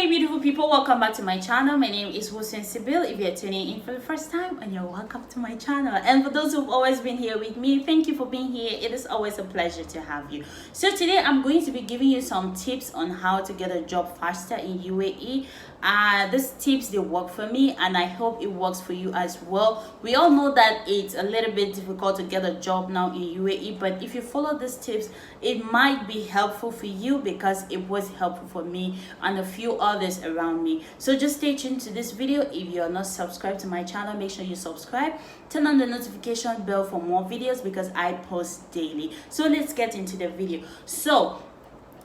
beautiful people, welcome back to my channel. My name is Hussein Sibyl. If you're tuning in for the first time, and you're welcome to my channel. And for those who've always been here with me, thank you for being here. It is always a pleasure to have you. So today I'm going to be giving you some tips on how to get a job faster in UAE. These tips, they work for me, and I hope it works for you as well. We all know that it's a little bit difficult to get a job now in UAE, but if you follow these tips, it might be helpful for you because it was helpful for me and a few others around me. So just stay tuned to this video. If you are not subscribed to my channel, make sure you subscribe, turn on the notification bell for more videos because I post daily. So let's get into the video. So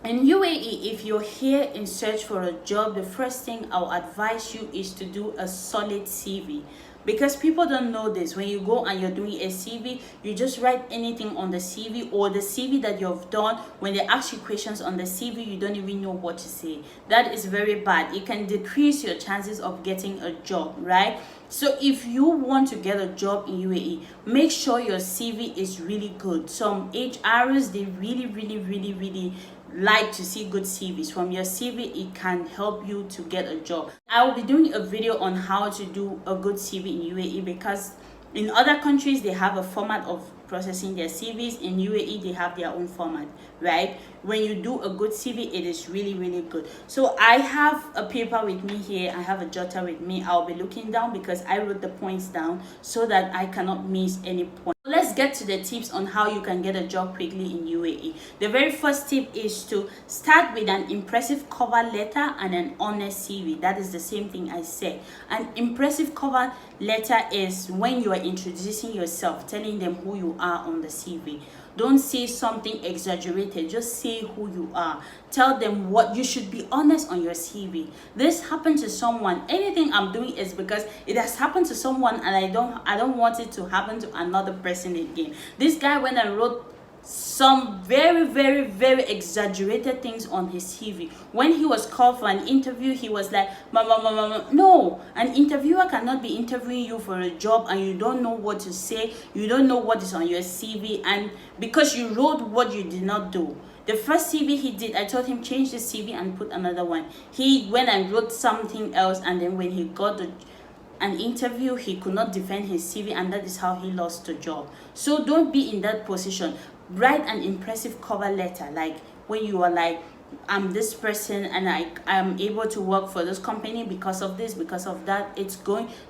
in UAE, if you're here in search for a job, the first thing I'll advise you is to do a solid CV. Because people don't know this. When you go and you're doing a CV, you just write anything on the CV, or the CV that you've done, when they ask you questions on the CV, you don't even know what to say. That is very bad. It can decrease your chances of getting a job, right? So if you want to get a job in UAE, make sure your CV is really good. Some HRs, they really like to see good CVs. From your CV, it can help you to get a job. I will be doing a video on how to do a good CV in UAE, because in other countries they have a format of processing their CVs. In UAE they have their own format, right? When you do a good CV, it is really good. So I have a paper with me here, I have a jotter with me. I'll be looking down because I wrote the points down so that I cannot miss any point. Let's get to the tips on how you can get a job quickly in UAE. The very first tip is to start with an impressive cover letter and an honest CV. That is the same thing I said. An impressive cover letter is when you are introducing yourself, telling them who you are on the CV. Don't say something exaggerated, just say who you are. Tell them what you should be honest on your CV. This happened to someone. Anything I'm doing is because it has happened to someone, and I don't want it to happen to another person again. This guy went and wrote some very exaggerated things on his CV. When he was called for an interview, he was like, mama. No, an interviewer cannot be interviewing you for a job and you don't know what to say, you don't know what is on your CV, and because you wrote what you did not do. The first CV he did, I told him change the CV and put another one. He went and wrote something else, and then when he got an interview, he could not defend his CV, and that is how he lost the job. So don't be in that position. Write an impressive cover letter, like when you are like, I'm this person and I'm able to work for this company because of this, because of that.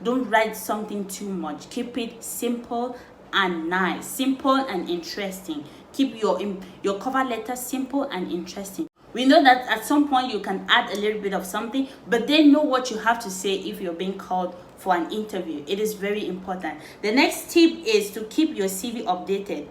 Don't write something too much. Keep it simple and nice, simple and interesting. Keep your cover letter simple and interesting. We know that at some point you can add a little bit of something, but they know what you have to say if you're being called for an interview. It is very important. The next tip is to keep your CV updated.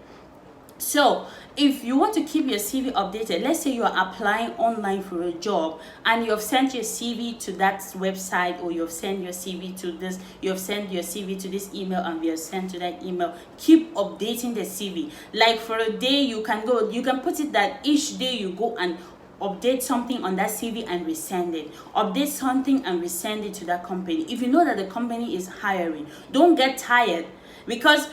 So if you want to keep your CV updated, let's say you are applying online for a job and you have sent your CV to that website, or you have sent your CV to this, you have sent your CV to this email, and we have sent to that email. Keep updating the CV. Like for a day, you can put it that each day you go and update something on that CV and resend it. Update something and resend it to that company. If you know that the company is hiring, don't get tired, because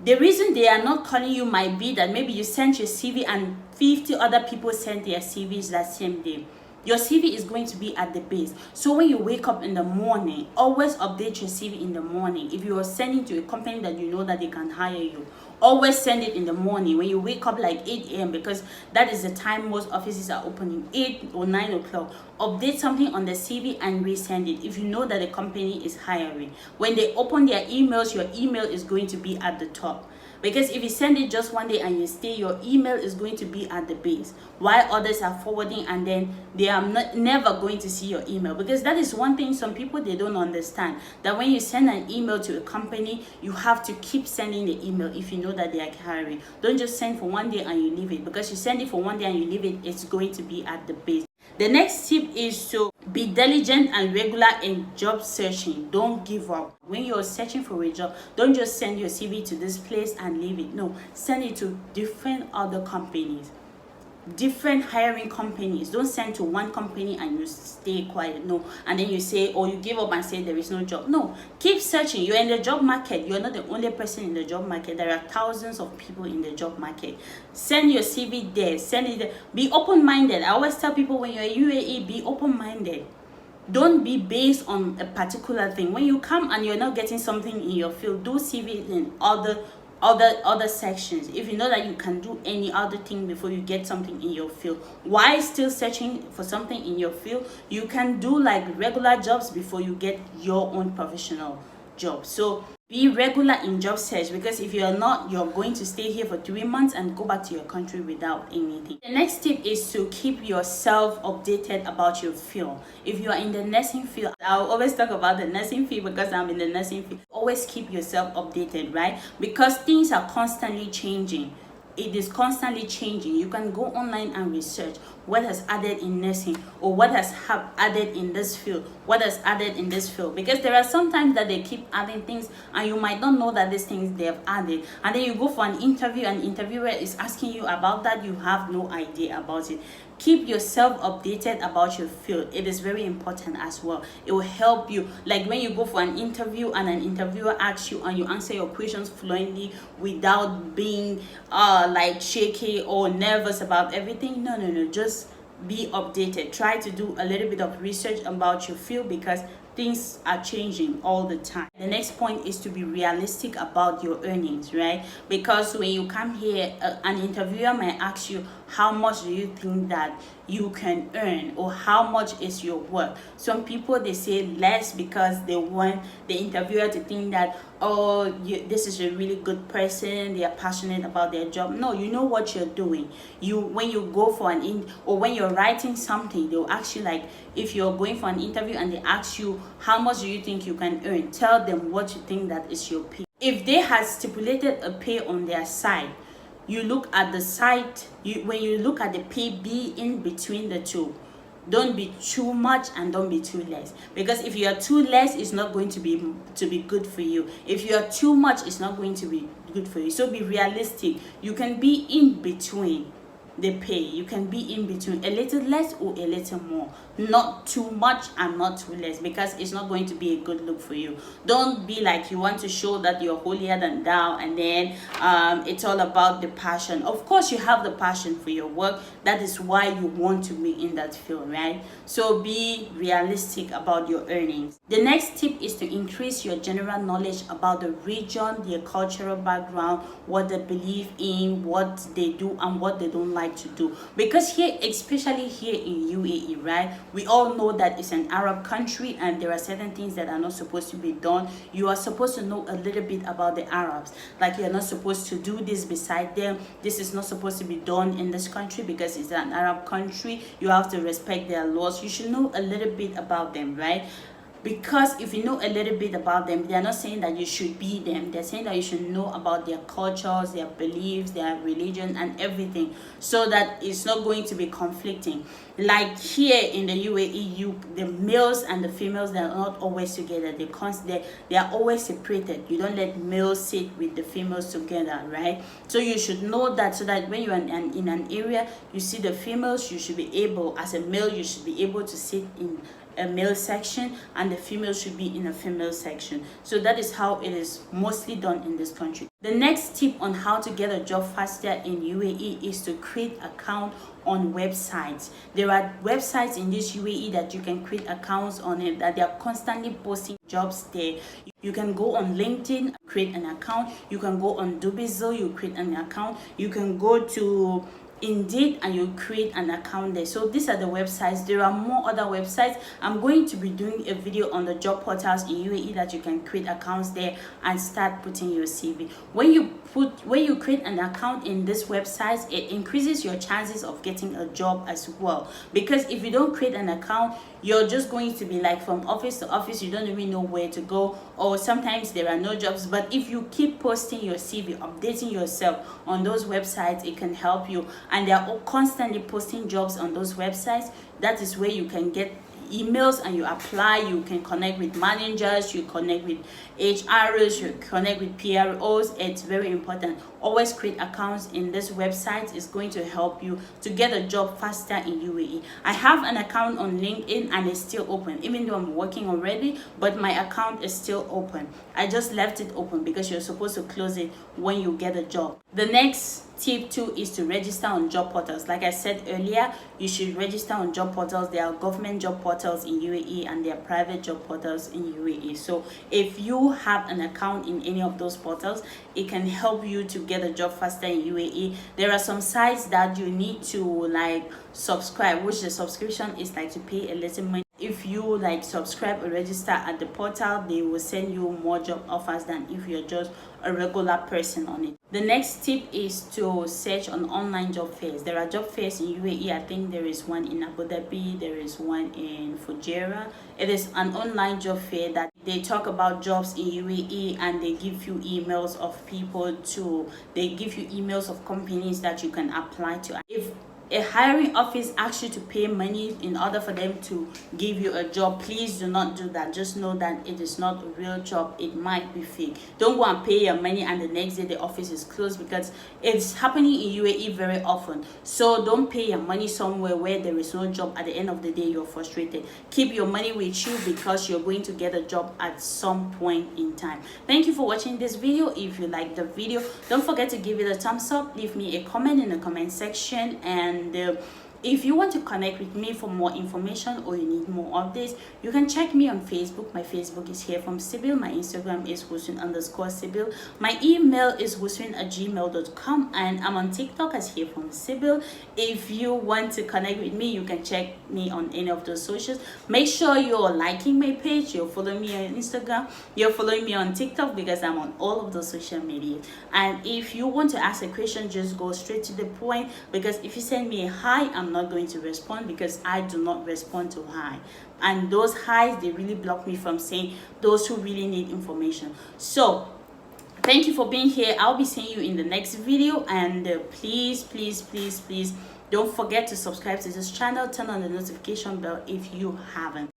the reason they are not calling you might be that maybe you sent your CV and 50 other people sent their CVs that same day. Your CV is going to be at the base. So when you wake up in the morning, always update your CV in the morning. If you are sending to a company that you know that they can hire you, always send it in the morning when you wake up, like 8 a.m. because that is the time most offices are opening, 8 or 9 o'clock. Update something on the CV and resend it if you know that the company is hiring. When they open their emails, your email is going to be at the top. Because if you send it just one day and you stay, your email is going to be at the base, while others are forwarding and then they are never going to see your email. Because that is one thing some people, they don't understand, that when you send an email to a company, you have to keep sending the email if you know that they are hiring. Don't just send for one day and you leave it, because you send it for one day and you leave it, it's going to be at the base. The next tip is to be diligent and regular in job searching. Don't give up. When you're searching for a job, don't just send your CV to this place and leave it. No, send it to different other companies, different hiring companies. Don't send to one company and you stay quiet. No, and then you say, or you give up and say there is no job. No, keep searching. You're in the job market. You're not the only person in the job market. There are thousands of people in the job market. Send your CV there. Send it there. Be open-minded. I always tell people, when you're UAE, be open-minded. Don't be based on a particular thing. When you come and you're not getting something in your field, do CV in other sections. If you know that you can do any other thing before you get something in your field, while still searching for something in your field, you can do like regular jobs before you get your own professional job. So be regular in job search, because if you're not, you're going to stay here for 3 months and go back to your country without anything. The next tip is to keep yourself updated about your field. If you are in the nursing field, I'll always talk about the nursing field because I'm in the nursing field. Always keep yourself updated, right? Because things are constantly changing. It is constantly changing. You can go online and research what has added in nursing, or what has added in this field, what has added in this field, because there are sometimes that they keep adding things and you might not know that these things they have added, and then you go for an interview and the interviewer is asking you about that, you have no idea about it. Keep yourself updated about your field. It is very important as well. It will help you, like when you go for an interview and an interviewer asks you and you answer your questions fluently without being like shaky or nervous about everything. No, just be updated. Try to do a little bit of research about your field, because things are changing all the time. The next point is to be realistic about your earnings, right? Because when you come here, an interviewer may ask you, how much do you think that you can earn, or how much is your work? Some people, they say less because they want the interviewer to think that, oh, this is a really good person, they are passionate about their job. No, you know what you're doing. When you go for or when you're writing something, they'll ask you, like, if you're going for an interview and they ask you, how much do you think you can earn? Tell them what you think that is your pay. If they have stipulated a pay on their side, you look at the site. When you look at the pay, be in between the two. Don't be too much and don't be too less, because if you are too less, it's not going to be good for you. If you are too much, it's not going to be good for you. So be realistic. You can be in between the pay. You can be in between, a little less or a little more, not too much and not too less, because it's not going to be a good look for you. Don't be like you want to show that you're holier than thou, and then it's all about the passion. Of course you have the passion for your work, that is why you want to be in that field, right? So be realistic about your earnings. The next tip is to increase your general knowledge about the region, their cultural background, what they believe in, what they do and what they don't like to do. Because here, especially here in UAE, right, we all know that it's an Arab country and there are certain things that are not supposed to be done. You are supposed to know a little bit about the Arabs, like you're not supposed to do this beside them. This is not supposed to be done in this country because it's an Arab country. You have to respect their laws. You should know a little bit about them, right? Because if you know a little bit about them, they are not saying that you should be them. They're saying that you should know about their cultures, their beliefs, their religion and everything, so that it's not going to be conflicting. Like here in the UAE, the males and the females, they're not always together. They are always separated. You don't let males sit with the females together, right? So you should know that, so that when you're in an area, you see the females, you should be able, as a male, you should be able to sit in a male section and the female should be in a female section. So that is how it is mostly done in this country. The next tip on how to get a job faster in UAE is to create account on websites. There are websites in this UAE that you can create accounts on it, that they are constantly posting jobs there. You can go on LinkedIn, create an account. You can go on Dubizzle, you create an account. You can go to Indeed and you create an account there. So these are the websites. There are more other websites. I'm going to be doing a video on the job portals in UAE that you can create accounts there and start putting your CV. When you create an account in this website, it increases your chances of getting a job as well. Because if you don't create an account, you're just going to be like from office to office. You don't even know where to go, or sometimes there are no jobs. But if you keep posting your CV, updating yourself on those websites, it can help you. And they are constantly posting jobs on those websites. That is where you can get emails and you apply. You can connect with managers, you connect with HRs, you connect with PROs. It's very important. Always create accounts in this website. Is going to help you to get a job faster in UAE. I have an account on LinkedIn and it's still open, even though I'm working already, but my account is still open. I just left it open because you're supposed to close it when you get a job. The next tip 2 is to register on job portals. Like I said earlier, you should register on job portals. There are government job portals in UAE and there are private job portals in UAE. So if you have an account in any of those portals, it can help you to get a job faster in UAE. There are some sites that you need to like subscribe, which the subscription is like to pay a little money. If you like subscribe or register at the portal, they will send you more job offers than if you're just a regular person on it. The next tip is to search on online job fairs. There are job fairs in UAE. I think there is one in Abu Dhabi, there is one in Fujairah. It is an online job fair that they talk about jobs in UAE, and they give you emails of companies that you can apply to. If a hiring office asks you to pay money in order for them to give you a job, please do not do that. Just know that it is not a real job. It might be fake. Don't go and pay your money and the next day the office is closed, because it's happening in UAE very often. So don't pay your money somewhere where there is no job. At the end of the day, you're frustrated. Keep your money with you, because you're going to get a job at some point in time. Thank you for watching this video. If you like the video, don't forget to give it a thumbs up. Leave me a comment in the comment section, and if you want to connect with me for more information or you need more updates, you can check me on Facebook. My Facebook is Here From Sibyl. My Instagram is Hussein_Sibyl. My email is hussein@gmail.com, and I'm on TikTok as Here From Sibyl. If you want to connect with me, you can check me on any of those socials. Make sure you're liking my page, you're following me on Instagram, you're following me on TikTok, because I'm on all of those social media. And if you want to ask a question, just go straight to the point, because if you send me a hi, I'm not going to respond, because I do not respond to hi, and those highs, they really block me from saying those who really need information. So thank you for being here. I'll be seeing you in the next video, and please don't forget to subscribe to this channel. Turn on the notification bell if you haven't.